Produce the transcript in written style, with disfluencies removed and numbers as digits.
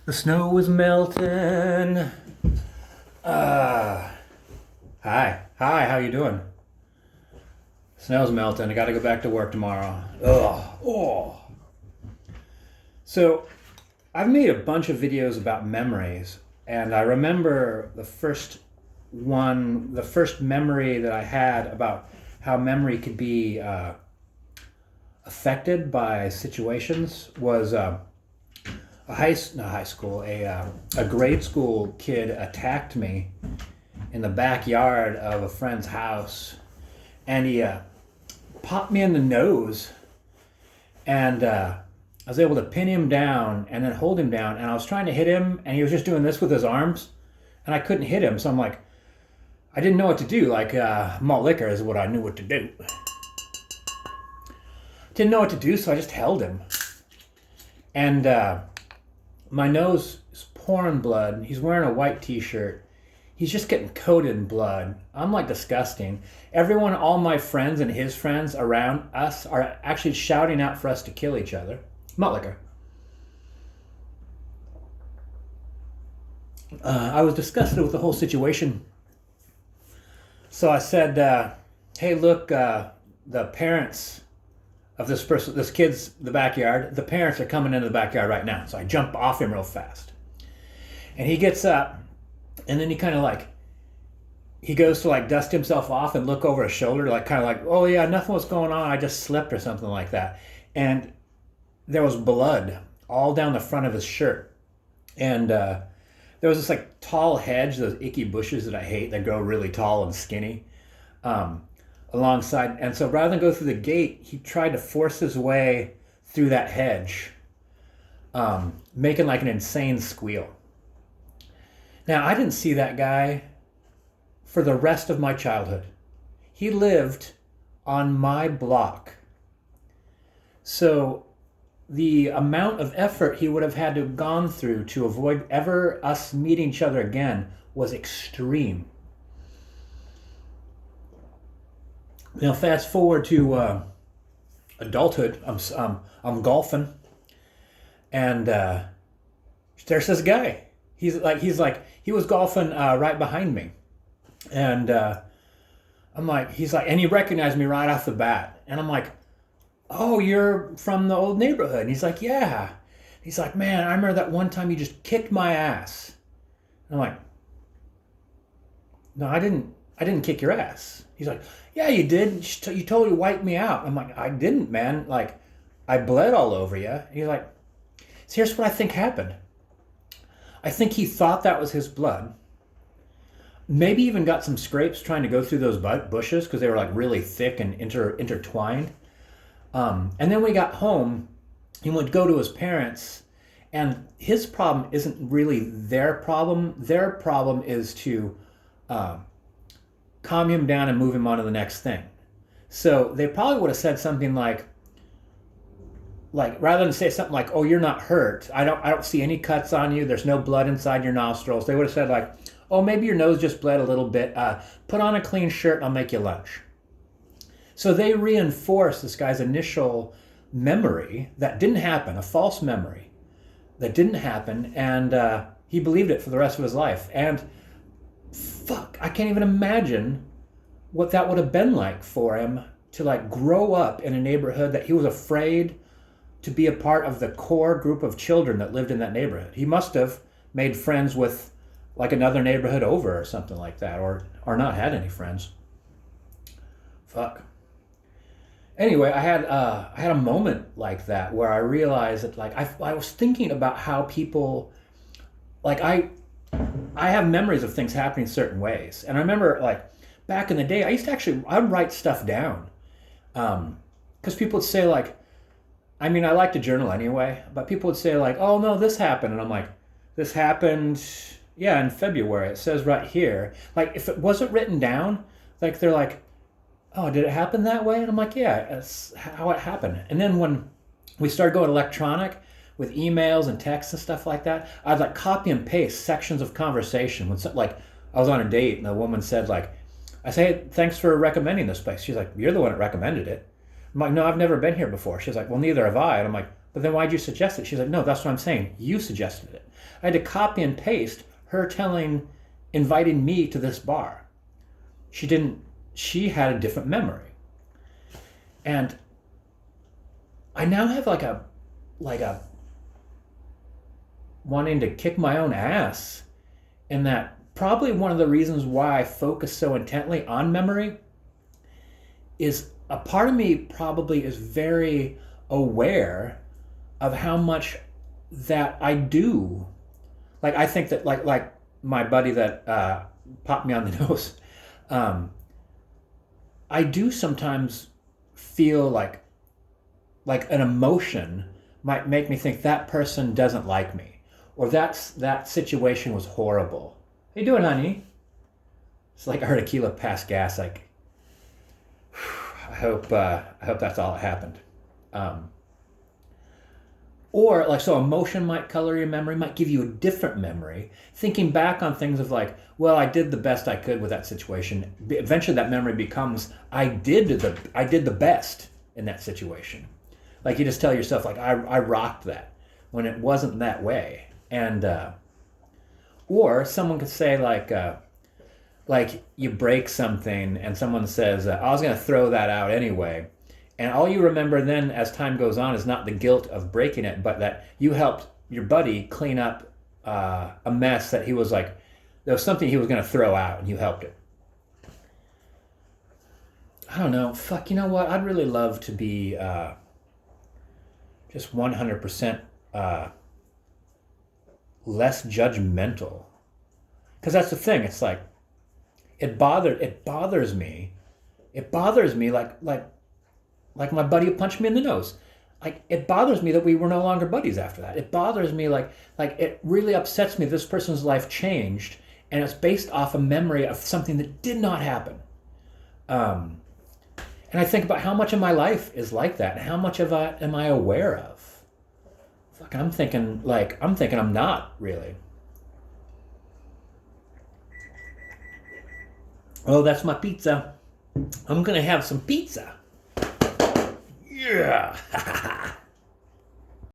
The snow is melting. Uh, hi, how you doing? Snow's melting. I gotta go back to work tomorrow. Ugh, oh. So, I've made a bunch of videos about memories, and I remember the first memory that I had about how memory could be affected by situations was not high school, a grade school kid attacked me in the backyard of a friend's house, and he popped me in the nose, and I was able to pin him down and then hold him down, and I was trying to hit him, and he was just doing this with his arms, and I couldn't hit him, so I'm like, I didn't know what to do. Like, malt liquor is what I knew what to do. Didn't know what to do, so I just held him, and my nose is pouring blood. He's wearing a white t-shirt. He's just getting coated in blood. I'm like disgusting. Everyone, all my friends and his friends around us are actually shouting out for us to kill each other. Malt liquor. I was disgusted with the whole situation. So I said, hey, look, the parents of this kid's the backyard. The parents are coming into the backyard right now. So I jump off him real fast. And he gets up, and then he kind of like, he goes to like dust himself off and look over his shoulder, like kind of like, oh yeah, nothing was going on. I just slipped or something like that. And there was blood all down the front of his shirt. And there was this like tall hedge, those icky bushes that I hate that grow really tall and skinny. Alongside, and so rather than go through the gate, he tried to force his way through that hedge, making like an insane squeal. Now, I didn't see that guy for the rest of my childhood. He lived on my block. So the amount of effort he would have had to have gone through to avoid ever us meeting each other again was extreme. Now, fast forward to adulthood. I'm golfing, and there's this guy. He was golfing right behind me, and I'm like, he's like, and he recognized me right off the bat, and I'm like, oh, you're from the old neighborhood. And he's like, yeah. He's like, man, I remember that one time you just kicked my ass. And I'm like, no, I didn't kick your ass. He's like, yeah, you did. You totally wiped me out. I'm like, I didn't, man. Like, I bled all over you. And he's like, so here's what I think happened. I think he thought that was his blood. Maybe even got some scrapes trying to go through those bushes because they were like really thick and intertwined. And then when he got home, he would go to his parents, and his problem isn't really their problem. Their problem is to calm him down and move him on to the next thing. So they probably would have said something like rather than say something like, "Oh, you're not hurt. I don't see any cuts on you. There's no blood inside your nostrils." They would have said like, "Oh, maybe your nose just bled a little bit. Put on a clean shirt and I'll make you lunch." So they reinforced this guy's initial memory that didn't happen, a false memory that didn't happen, and he believed it for the rest of his life. And fuck, I can't even imagine what that would have been like for him to like grow up in a neighborhood that he was afraid to be a part of the core group of children that lived in that neighborhood. He must have made friends with like another neighborhood over or something like that, or not had any friends. Fuck. Anyway, I had a moment like that where I realized that like I was thinking about how people like I have memories of things happening certain ways, and I remember like back in the day I'd write stuff down because people would say like, I mean, I like to journal anyway, but people would say like, oh no, this happened, and I'm like, this happened, yeah, in February. It says right here. Like if it wasn't written down, like they're like, oh, did it happen that way? And I'm like, yeah, that's how it happened. And then when we started going electronic with emails and texts and stuff like that, I'd like copy and paste sections of conversation. Like I was on a date and the woman said like, I say, hey, thanks for recommending this place. She's like, you're the one that recommended it. I'm like, no, I've never been here before. She's like, well, neither have I. And I'm like, But then why'd you suggest it? She's like, no, that's what I'm saying. You suggested it. I had to copy and paste her inviting me to this bar. She had a different memory. And I now have like a wanting to kick my own ass, in that probably one of the reasons why I focus so intently on memory is a part of me probably is very aware of how much that I do. Like, I think that like my buddy that popped me on the nose, I do sometimes feel like an emotion might make me think that person doesn't like me, or that situation was horrible. How you doing, honey? It's like I heard Aquila pass gas. Like, I hope that's all that happened. Or like, so emotion might color your memory, might give you a different memory. Thinking back on things of like, well, I did the best I could with that situation. Eventually that memory becomes, I did the best in that situation. Like, you just tell yourself like, I rocked that, when it wasn't that way. And, or someone could say like you break something and someone says, I was going to throw that out anyway. And all you remember then as time goes on is not the guilt of breaking it, but that you helped your buddy clean up a mess that he was like, there was something he was going to throw out and you helped it. I don't know. Fuck, you know what? I'd really love to be just 100% less judgmental. Because that's the thing. It's like, it bothers me. It bothers me like my buddy who punched me in the nose. Like, it bothers me that we were no longer buddies after that. It bothers me like it really upsets me this person's life changed, and it's based off a memory of something that did not happen. And I think about how much of my life is like that, and how much of it am I aware of? Fuck, I'm thinking I'm not really. Oh, that's my pizza. I'm gonna have some pizza. Yeah.